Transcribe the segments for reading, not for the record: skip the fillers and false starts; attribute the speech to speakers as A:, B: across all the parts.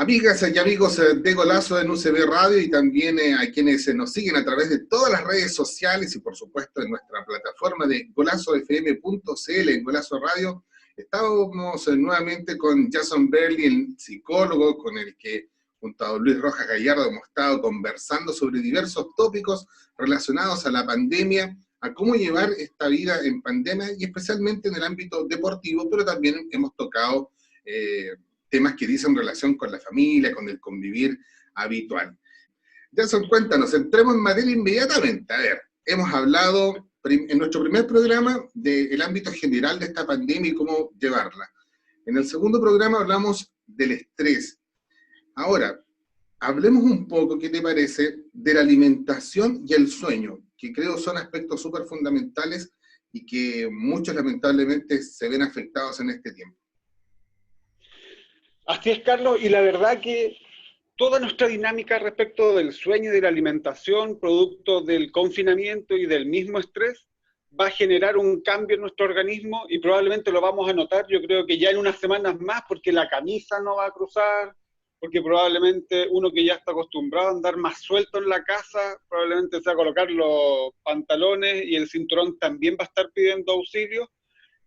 A: Amigas y amigos de Golazo en UCB Radio y también a quienes nos siguen a través de todas las redes sociales y por supuesto en nuestra plataforma de golazofm.cl en Golazo Radio, estamos nuevamente con Jason Berli, el psicólogo con el que junto a Luis Rojas Gallardo hemos estado conversando sobre diversos tópicos relacionados a la pandemia, a cómo llevar esta vida en pandemia y especialmente en el ámbito deportivo, pero también hemos tocado temas que dicen relación con la familia, con el convivir habitual. Jason, cuéntanos, entremos en materia inmediatamente. A ver, hemos hablado en nuestro primer programa del ámbito general de esta pandemia y cómo llevarla. En el segundo programa hablamos del estrés. Ahora, hablemos un poco, ¿qué te parece?, de la alimentación y el sueño, que creo son aspectos súper fundamentales y que muchos lamentablemente se ven afectados en este tiempo.
B: Así es, Carlos, y la verdad que toda nuestra dinámica respecto del sueño y de la alimentación, producto del confinamiento y del mismo estrés, va a generar un cambio en nuestro organismo y probablemente lo vamos a notar, yo creo que ya en unas semanas más, porque la camisa no va a cruzar, porque probablemente uno que ya está acostumbrado a andar más suelto en la casa, probablemente se va a colocar los pantalones y el cinturón también va a estar pidiendo auxilio,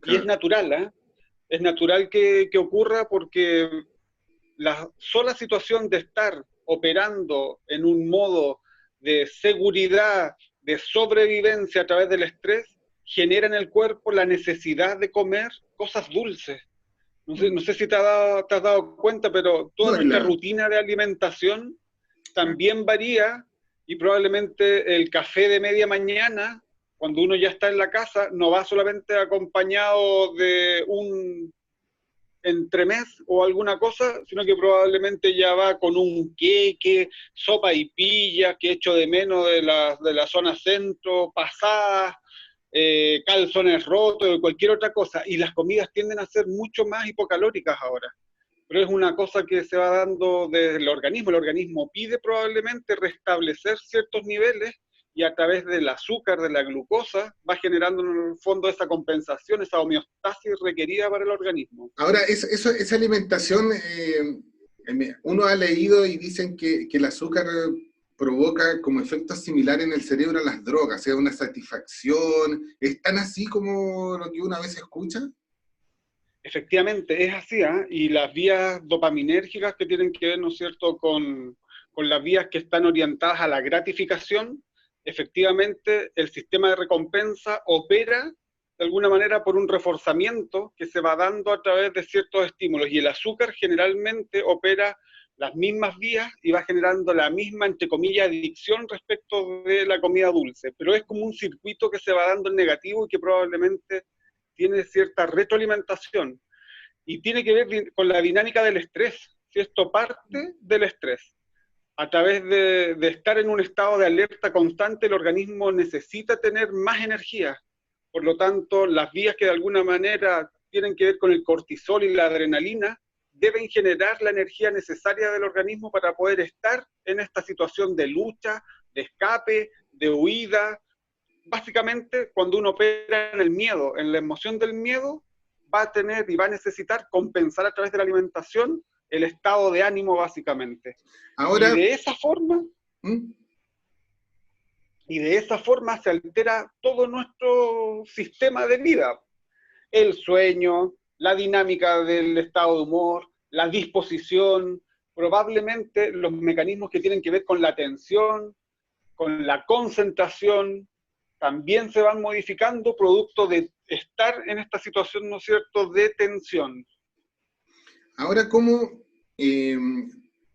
B: y es natural, ¿eh? Es natural que ocurra porque la sola situación de estar operando en un modo de seguridad, de sobrevivencia a través del estrés, genera en el cuerpo la necesidad de comer cosas dulces. No sé si te has dado cuenta, pero toda nuestra rutina de alimentación también varía y probablemente el café de media mañana, cuando uno ya está en la casa, no va solamente acompañado de un entremés o alguna cosa, sino que probablemente ya va con un queque, sopa y pilla, que echo de menos de la zona centro, pasadas, calzones rotos, o cualquier otra cosa, y las comidas tienden a ser mucho más hipocalóricas ahora. Pero es una cosa que se va dando desde el organismo pide probablemente restablecer ciertos niveles y a través del azúcar, de la glucosa, va generando en el fondo esa compensación, esa homeostasis requerida para el organismo.
A: Ahora, esa alimentación, uno ha leído y dicen que el azúcar provoca como efectos similares en el cerebro a las drogas, o sea, una satisfacción. ¿Es tan así como lo que una vez escucha?
B: Efectivamente, es así, ¿eh? Y las vías dopaminérgicas que tienen que ver, ¿no es cierto?, con las vías que están orientadas a la gratificación, efectivamente el sistema de recompensa opera de alguna manera por un reforzamiento que se va dando a través de ciertos estímulos, y el azúcar generalmente opera las mismas vías y va generando la misma, entre comillas, adicción respecto de la comida dulce, pero es como un circuito que se va dando en negativo y que probablemente tiene cierta retroalimentación, y tiene que ver con la dinámica del estrés, si esto parte del estrés. A través de estar en un estado de alerta constante, el organismo necesita tener más energía. Por lo tanto, las vías que de alguna manera tienen que ver con el cortisol y la adrenalina deben generar la energía necesaria del organismo para poder estar en esta situación de lucha, de escape, de huida. Básicamente, cuando uno opera en el miedo, en la emoción del miedo, va a tener y va a necesitar compensar a través de la alimentación el estado de ánimo, básicamente.
A: Ahora,
B: y de esa forma se altera todo nuestro sistema de vida. El sueño, la dinámica del estado de humor, la disposición, probablemente los mecanismos que tienen que ver con la atención, con la concentración, también se van modificando producto de estar en esta situación, ¿no es cierto?, de tensión.
A: Ahora, ¿cómo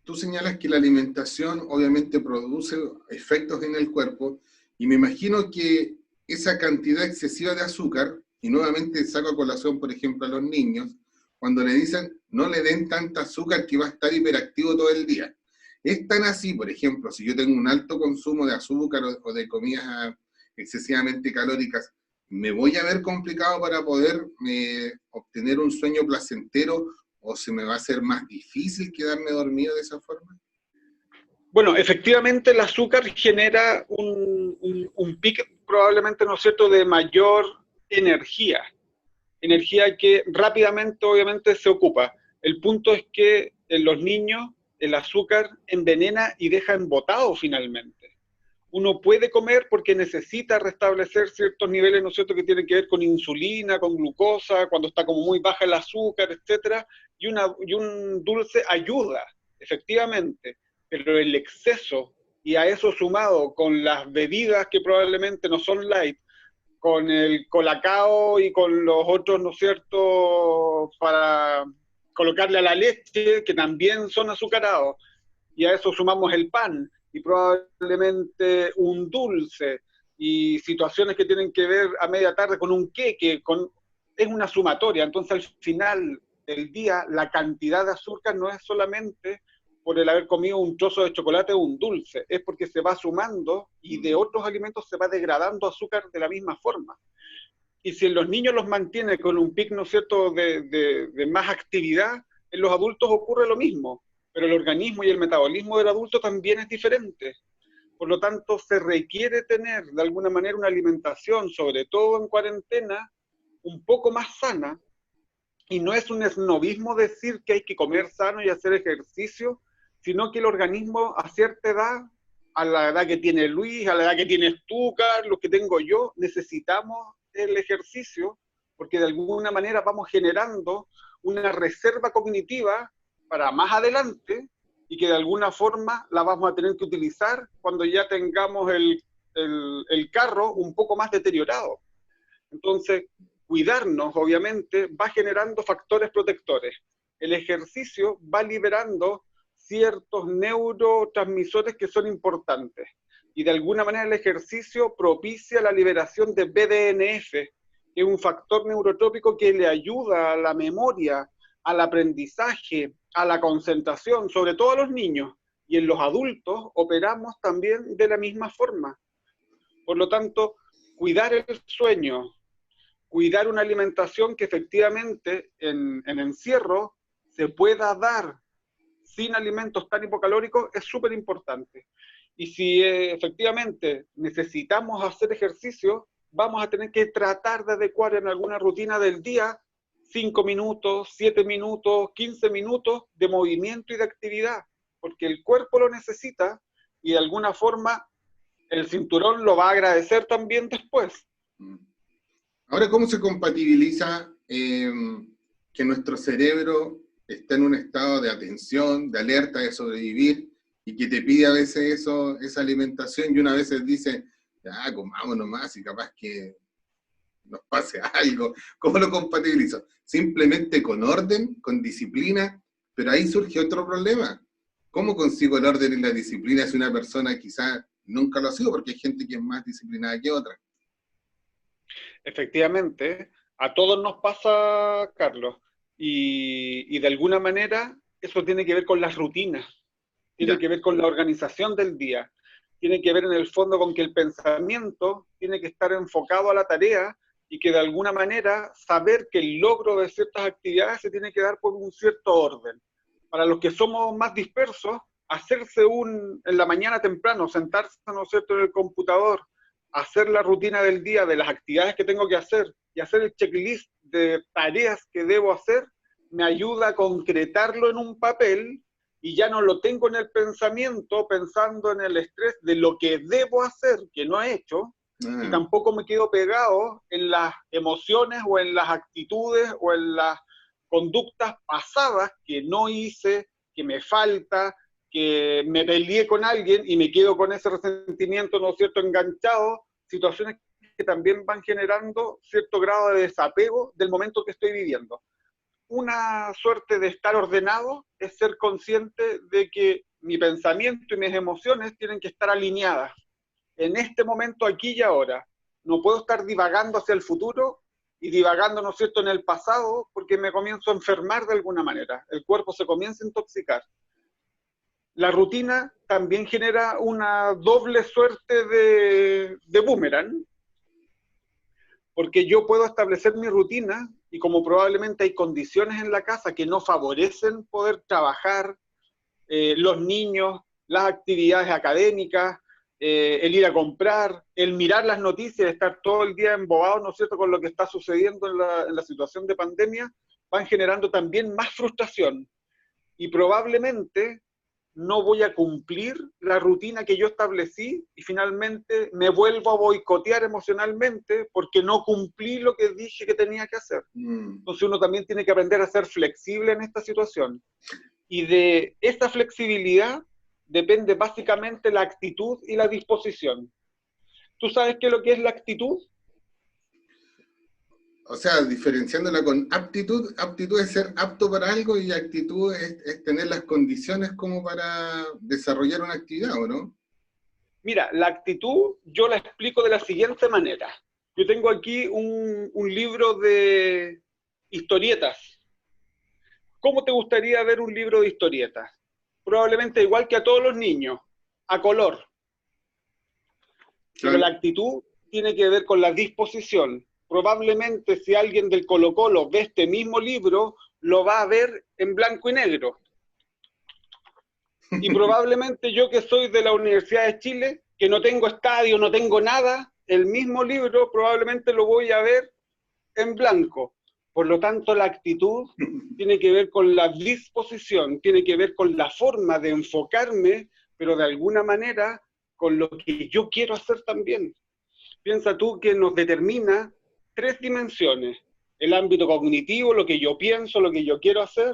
A: tú señalas que la alimentación obviamente produce efectos en el cuerpo, y me imagino que esa cantidad excesiva de azúcar, y nuevamente saco a colación, por ejemplo, a los niños, cuando le dicen no le den tanta azúcar que va a estar hiperactivo todo el día? ¿Es tan así, por ejemplo, si yo tengo un alto consumo de azúcar o de comidas excesivamente calóricas, me voy a ver complicado para poder obtener un sueño placentero, o se me va a hacer más difícil quedarme dormido de esa forma?
B: Bueno, efectivamente el azúcar genera un pico probablemente, ¿no es cierto?, de mayor energía que rápidamente obviamente se ocupa. El punto es que en los niños el azúcar envenena y deja embotado finalmente. Uno puede comer porque necesita restablecer ciertos niveles, ¿no es cierto?, que tienen que ver con insulina, con glucosa, cuando está como muy baja el azúcar, etcétera, y un dulce ayuda, efectivamente, pero el exceso, y a eso sumado con las bebidas que probablemente no son light, con el colacao y con los otros, ¿no es cierto?, para colocarle a la leche, que también son azucarados, y a eso sumamos el pan, y probablemente un dulce, y situaciones que tienen que ver a media tarde con un queque, es una sumatoria. Entonces al final del día la cantidad de azúcar no es solamente por el haber comido un trozo de chocolate o un dulce, es porque se va sumando y de otros alimentos se va degradando azúcar de la misma forma. Y si en los niños los mantiene con un pic, ¿no es cierto?, de más actividad, en los adultos ocurre lo mismo, pero el organismo y el metabolismo del adulto también es diferente. Por lo tanto, se requiere tener de alguna manera una alimentación, sobre todo en cuarentena, un poco más sana, y no es un esnovismo decir que hay que comer sano y hacer ejercicio, sino que el organismo a cierta edad, a la edad que tiene Luis, a la edad que tienes tú, Carlos, que tengo yo, necesitamos el ejercicio, porque de alguna manera vamos generando una reserva cognitiva para más adelante, y que de alguna forma la vamos a tener que utilizar cuando ya tengamos el carro un poco más deteriorado. Entonces, cuidarnos, obviamente, va generando factores protectores. El ejercicio va liberando ciertos neurotransmisores que son importantes. Y de alguna manera el ejercicio propicia la liberación de BDNF, que es un factor neurotrópico que le ayuda a la memoria, al aprendizaje, a la concentración, sobre todo a los niños. Y en los adultos operamos también de la misma forma. Por lo tanto, cuidar el sueño, cuidar una alimentación que efectivamente en encierro se pueda dar sin alimentos tan hipocalóricos es súper importante. Y si efectivamente necesitamos hacer ejercicio, vamos a tener que tratar de adecuar en alguna rutina del día 5 minutos, 7 minutos, 15 minutos de movimiento y de actividad, porque el cuerpo lo necesita y de alguna forma el cinturón lo va a agradecer también después.
A: Ahora, ¿cómo se compatibiliza que nuestro cerebro está en un estado de atención, de alerta, de sobrevivir, y que te pide a veces esa alimentación, y una vez dice, ya, comamos nomás, y capaz que nos pase algo? ¿Cómo lo compatibilizo? Simplemente con orden, con disciplina, pero ahí surge otro problema. ¿Cómo consigo el orden y la disciplina si una persona quizá nunca lo ha sido? Porque hay gente que es más disciplinada que otra.
B: Efectivamente, a todos nos pasa, Carlos, y de alguna manera eso tiene que ver con las rutinas, tiene que ver con la organización del día, tiene que ver en el fondo con que el pensamiento tiene que estar enfocado a la tarea y que de alguna manera saber que el logro de ciertas actividades se tiene que dar por un cierto orden. Para los que somos más dispersos, hacerse en la mañana temprano, sentarse, ¿no es cierto?, en el computador, hacer la rutina del día de las actividades que tengo que hacer y hacer el checklist de tareas que debo hacer, me ayuda a concretarlo en un papel y ya no lo tengo en el pensamiento pensando en el estrés de lo que debo hacer, que no he hecho, y tampoco me quedo pegado en las emociones o en las actitudes o en las conductas pasadas que no hice, que me falta, que me peleé con alguien y me quedo con ese resentimiento, ¿no es cierto?, enganchado, situaciones que también van generando cierto grado de desapego del momento que estoy viviendo. Una suerte de estar ordenado es ser consciente de que mi pensamiento y mis emociones tienen que estar alineadas en este momento, aquí y ahora. No puedo estar divagando hacia el futuro y divagando, ¿no es cierto?, en el pasado, porque me comienzo a enfermar de alguna manera. El cuerpo se comienza a intoxicar. La rutina también genera una doble suerte de boomerang, porque yo puedo establecer mi rutina y como probablemente hay condiciones en la casa que no favorecen poder trabajar, los niños, las actividades académicas, el ir a comprar, el mirar las noticias, estar todo el día embobado, ¿no es cierto?, con lo que está sucediendo en la situación de pandemia, van generando también más frustración. Y probablemente no voy a cumplir la rutina que yo establecí y finalmente me vuelvo a boicotear emocionalmente porque no cumplí lo que dije que tenía que hacer. Entonces uno también tiene que aprender a ser flexible en esta situación. Y de esta flexibilidad depende básicamente la actitud y la disposición. ¿Tú sabes qué es lo que es la actitud?
A: O sea, diferenciándola con aptitud, aptitud es ser apto para algo y actitud es tener las condiciones como para desarrollar una actividad, ¿o no?
B: Mira, la actitud yo la explico de la siguiente manera. Yo tengo aquí un libro de historietas. ¿Cómo te gustaría ver un libro de historietas? Probablemente igual que a todos los niños, a color. Pero
A: Claro.
B: la actitud tiene que ver con la disposición. Probablemente si alguien del Colo-Colo ve este mismo libro, lo va a ver en blanco y negro. Y probablemente yo que soy de la Universidad de Chile, que no tengo estadio, no tengo nada, el mismo libro probablemente lo voy a ver en blanco. Por lo tanto, la actitud tiene que ver con la disposición, tiene que ver con la forma de enfocarme, pero de alguna manera con lo que yo quiero hacer también. Piensa tú que nos determina 3 dimensiones: el ámbito cognitivo, lo que yo pienso, lo que yo quiero hacer;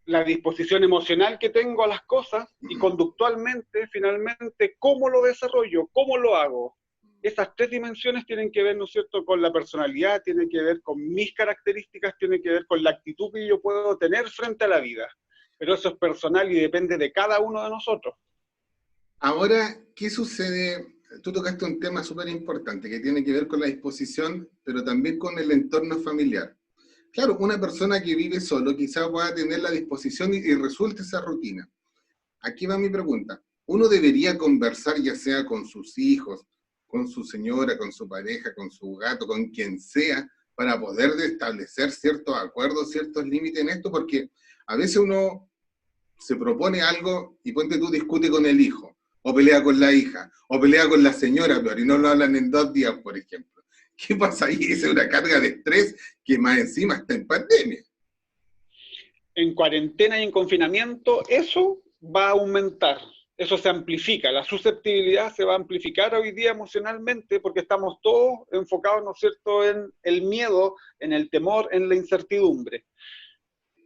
B: la disposición emocional que tengo a las cosas; y conductualmente, finalmente, cómo lo desarrollo, cómo lo hago. Esas 3 dimensiones tienen que ver, ¿no es cierto?, con la personalidad, tienen que ver con mis características, tienen que ver con la actitud que yo puedo tener frente a la vida. Pero eso es personal y depende de cada uno de nosotros.
A: Ahora, ¿qué sucede? Tú tocaste un tema súper importante que tiene que ver con la disposición, pero también con el entorno familiar. Claro, una persona que vive solo quizá pueda tener la disposición y resulte esa rutina. Aquí va mi pregunta. ¿Uno debería conversar ya sea con sus hijos, con su señora, con su pareja, con su gato, con quien sea, para poder establecer ciertos acuerdos, ciertos límites en esto? Porque a veces uno se propone algo y ponte tú discute con el hijo, o pelea con la hija, o pelea con la señora, pero y no lo hablan en 2 días, por ejemplo. ¿Qué pasa ahí? Esa es una carga de estrés que más encima está en pandemia.
B: En cuarentena y en confinamiento, eso va a aumentar, eso se amplifica, la susceptibilidad se va a amplificar hoy día emocionalmente porque estamos todos enfocados, ¿no es cierto?, en el miedo, en el temor, en la incertidumbre.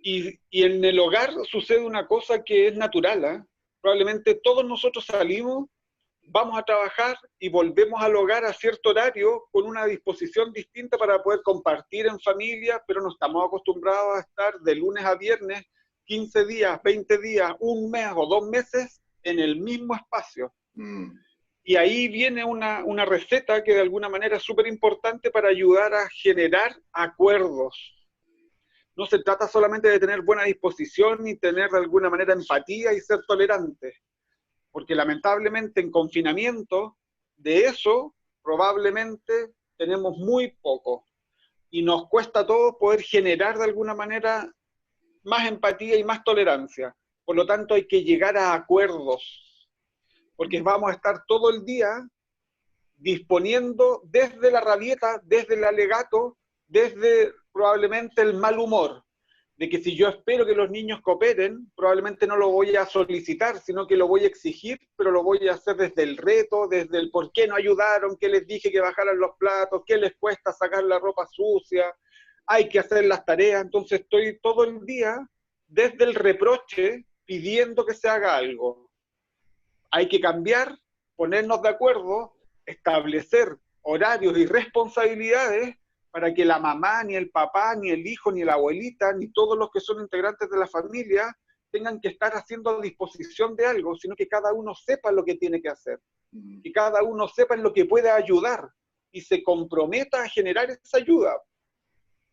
B: Y en el hogar sucede una cosa que es natural, ¿eh? Probablemente todos nosotros salimos, vamos a trabajar y volvemos al hogar a cierto horario con una disposición distinta para poder compartir en familia, pero no estamos acostumbrados a estar de lunes a viernes 15 días, 20 días, un mes o 2 meses en el mismo espacio. Y ahí viene una receta que de alguna manera es súper importante para ayudar a generar acuerdos. No se trata solamente de tener buena disposición y tener de alguna manera empatía y ser tolerante, porque lamentablemente en confinamiento de eso probablemente tenemos muy poco y nos cuesta a todos poder generar de alguna manera más empatía y más tolerancia. Por lo tanto hay que llegar a acuerdos, porque vamos a estar todo el día disponiendo desde la rabieta, desde el alegato, desde probablemente el mal humor, de que si yo espero que los niños cooperen, probablemente no lo voy a solicitar, sino que lo voy a exigir, pero lo voy a hacer desde el reto, desde el por qué no ayudaron, qué les dije que bajaran los platos, qué les cuesta sacar la ropa sucia, hay que hacer las tareas. Entonces estoy todo el día desde el reproche pidiendo que se haga algo. Hay que cambiar, ponernos de acuerdo, establecer horarios y responsabilidades para que la mamá, ni el papá, ni el hijo, ni la abuelita, ni todos los que son integrantes de la familia tengan que estar haciendo a disposición de algo, sino que cada uno sepa lo que tiene que hacer, que cada uno sepa en lo que puede ayudar y se comprometa a generar esa ayuda.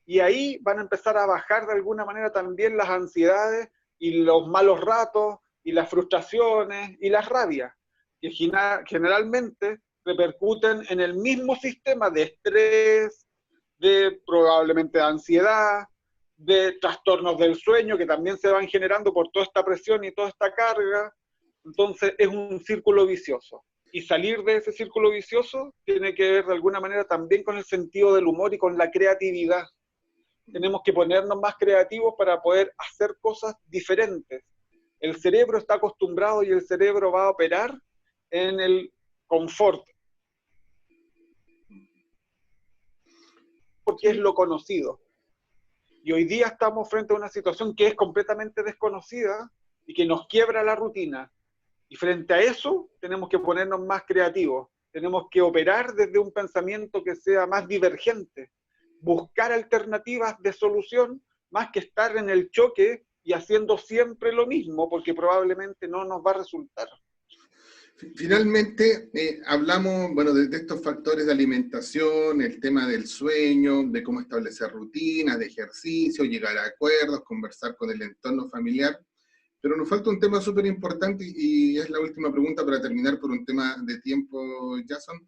B: Y ahí van a empezar a bajar de alguna manera también las ansiedades y los malos ratos y las frustraciones y las rabias, que generalmente repercuten en el mismo sistema de estrés, de probablemente ansiedad, de trastornos del sueño que también se van generando por toda esta presión y toda esta carga. Entonces es un círculo vicioso. Y salir de ese círculo vicioso tiene que ver de alguna manera también con el sentido del humor y con la creatividad. Tenemos que ponernos más creativos para poder hacer cosas diferentes. El cerebro está acostumbrado y el cerebro va a operar en el confort, porque es lo conocido. Y hoy día estamos frente a una situación que es completamente desconocida y que nos quiebra la rutina. Y frente a eso tenemos que ponernos más creativos, tenemos que operar desde un pensamiento que sea más divergente, buscar alternativas de solución más que estar en el choque y haciendo siempre lo mismo, porque probablemente no nos va a resultar.
A: Finalmente, hablamos, bueno, de estos factores de alimentación, el tema del sueño, de cómo establecer rutinas, de ejercicio, llegar a acuerdos, conversar con el entorno familiar, pero nos falta un tema súper importante y es la última pregunta para terminar por un tema de tiempo, Jason.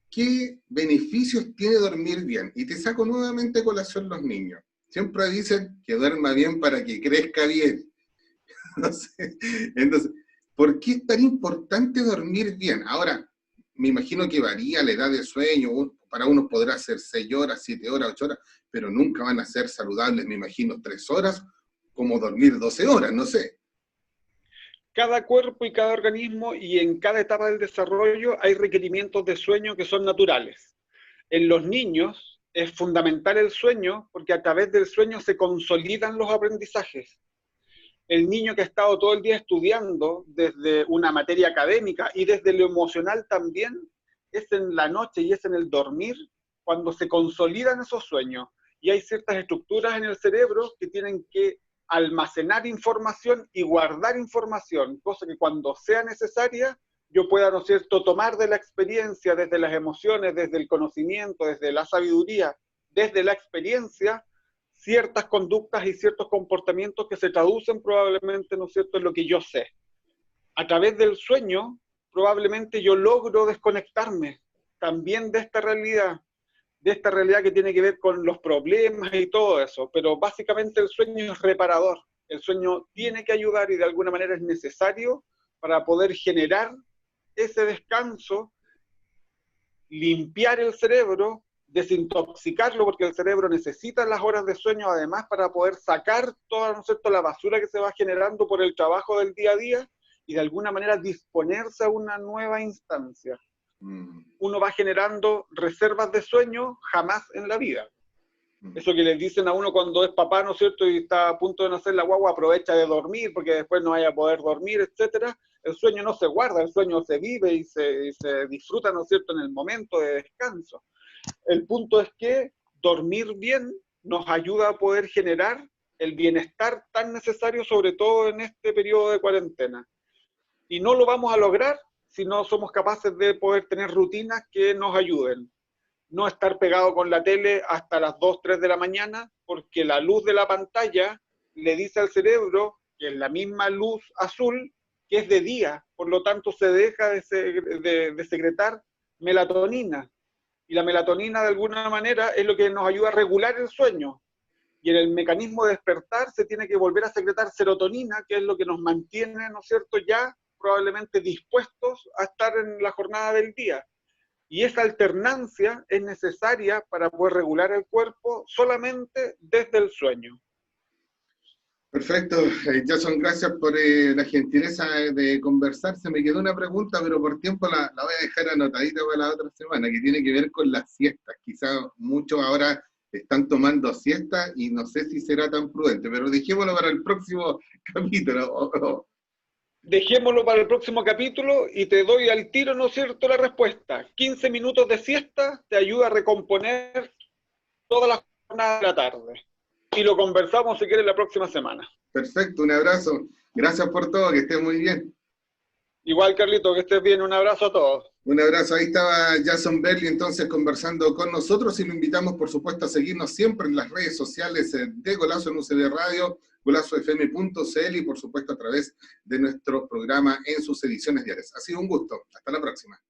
A: ¿Qué beneficios tiene dormir bien? Y te saco nuevamente a colación los niños. Siempre dicen que duerma bien para que crezca bien. No sé. Entonces, ¿por qué es tan importante dormir bien? Ahora, me imagino que varía la edad de sueño, para unos podrá ser 6 horas, 7 horas, 8 horas, pero nunca van a ser saludables, me imagino, 3 horas, como dormir 12 horas, no sé.
B: Cada cuerpo y cada organismo y en cada etapa del desarrollo hay requerimientos de sueño que son naturales. En los niños es fundamental el sueño porque a través del sueño se consolidan los aprendizajes. El niño que ha estado todo el día estudiando desde una materia académica y desde lo emocional también, es en la noche y es en el dormir cuando se consolidan esos sueños. Y hay ciertas estructuras en el cerebro que tienen que almacenar información y guardar información, cosa que cuando sea necesaria yo pueda, ¿no es cierto?, tomar de la experiencia, desde las emociones, desde el conocimiento, desde la sabiduría, desde la experiencia, ciertas conductas y ciertos comportamientos que se traducen probablemente, ¿no es cierto?, en lo que yo sé. A través del sueño, probablemente yo logro desconectarme también de esta realidad que tiene que ver con los problemas y todo eso, pero básicamente el sueño es reparador, el sueño tiene que ayudar y de alguna manera es necesario para poder generar ese descanso, limpiar el cerebro, desintoxicarlo, porque el cerebro necesita las horas de sueño además para poder sacar toda, ¿no es cierto?, la basura que se va generando por el trabajo del día a día y de alguna manera disponerse a una nueva instancia. Uno va generando reservas de sueño jamás en la vida. Eso que les dicen a uno cuando es papá, ¿no es cierto?, y está a punto de nacer la guagua, aprovecha de dormir porque después no vaya a poder dormir, etcétera. El sueño no se guarda, el sueño se vive y se disfruta, ¿no es cierto?, en el momento de descanso. El punto es que dormir bien nos ayuda a poder generar el bienestar tan necesario, sobre todo en este periodo de cuarentena. Y no lo vamos a lograr si no somos capaces de poder tener rutinas que nos ayuden. No estar pegado con la tele hasta las 2, 3 de la mañana, porque la luz de la pantalla le dice al cerebro que es la misma luz azul que es de día, por lo tanto se deja de secretar melatonina. Y la melatonina de alguna manera es lo que nos ayuda a regular el sueño. Y en el mecanismo de despertar se tiene que volver a secretar serotonina, que es lo que nos mantiene, ¿no es cierto?, ya probablemente dispuestos a estar en la jornada del día. Y esa alternancia es necesaria para poder regular el cuerpo solamente desde el sueño.
A: Perfecto, Jason, gracias por la gentileza de conversar. Se me quedó una pregunta, pero por tiempo la voy a dejar anotadita para la otra semana, que tiene que ver con las siestas. Quizás muchos ahora están tomando siestas y no sé si será tan prudente, pero dejémoslo para el próximo capítulo.
B: Dejémoslo para el próximo capítulo y te doy al tiro, ¿no es cierto?, la respuesta. 15 minutos de siesta te ayuda a recomponer toda la jornada de la tarde. Y lo conversamos si quieres la próxima semana.
A: Perfecto, un abrazo. Gracias por todo, que estés muy bien.
B: Igual, Carlito, que estés bien. Un abrazo a todos.
A: Un abrazo. Ahí estaba Jason Berli entonces conversando con nosotros y lo invitamos, por supuesto, a seguirnos siempre en las redes sociales de Golazo en UCB Radio, golazofm.cl y, por supuesto, a través de nuestro programa en sus ediciones diarias. Ha sido un gusto. Hasta la próxima.